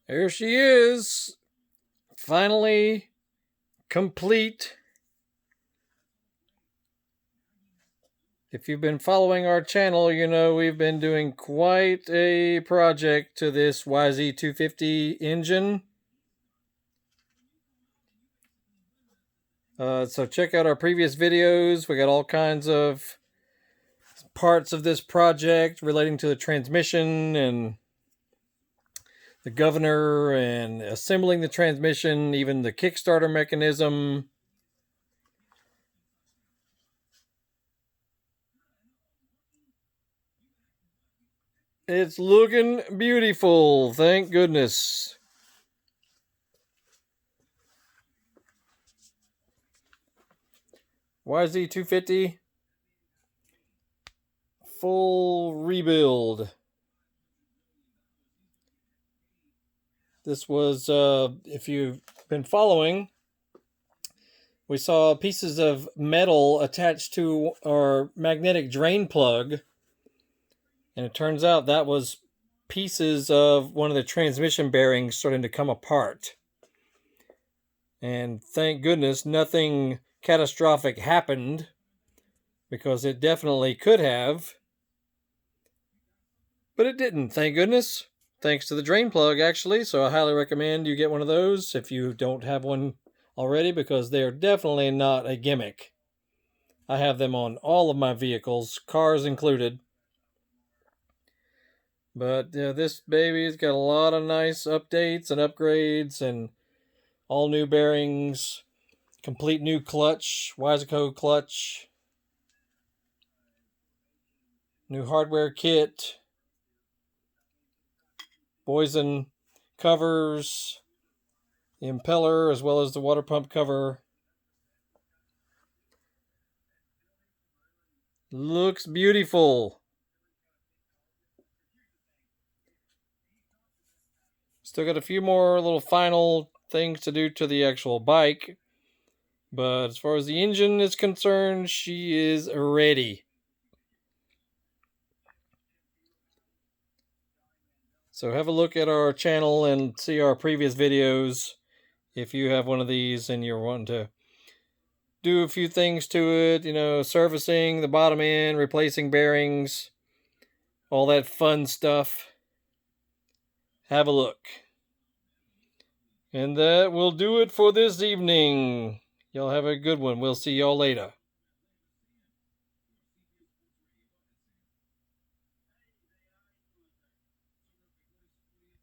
There she is. Finally complete. If you've been following our channel, you know we've been doing quite a project to this YZ250 engine. So check out our previous videos. We got all kinds of parts of this project relating to the transmission and the governor and assembling the transmission, even the Kickstarter mechanism. It's looking beautiful, thank goodness. YZ250 full rebuild. This was, if you've been following, we saw pieces of metal attached to our magnetic drain plug. And it turns out that was pieces of one of the transmission bearings starting to come apart. And thank goodness nothing catastrophic happened, because it definitely could have. But it didn't, thank goodness. Thanks to the drain plug, actually. So I highly recommend you get one of those if you don't have one already, because they're definitely not a gimmick. I have them on all of my vehicles, cars included. But this baby's got a lot of nice updates and upgrades and all new bearings, complete new clutch, YZ250 clutch, new hardware kit, Boysen covers, the impeller as well as the water pump cover. Looks beautiful. Still got a few more little final things to do to the actual bike. But as far as the engine is concerned, she is ready. So have a look at our channel and see our previous videos if you have one of these and you're wanting to do a few things to it, you know, servicing the bottom end, replacing bearings, all that fun stuff. Have a look. And that will do it for this evening. Y'all have a good one. We'll see y'all later.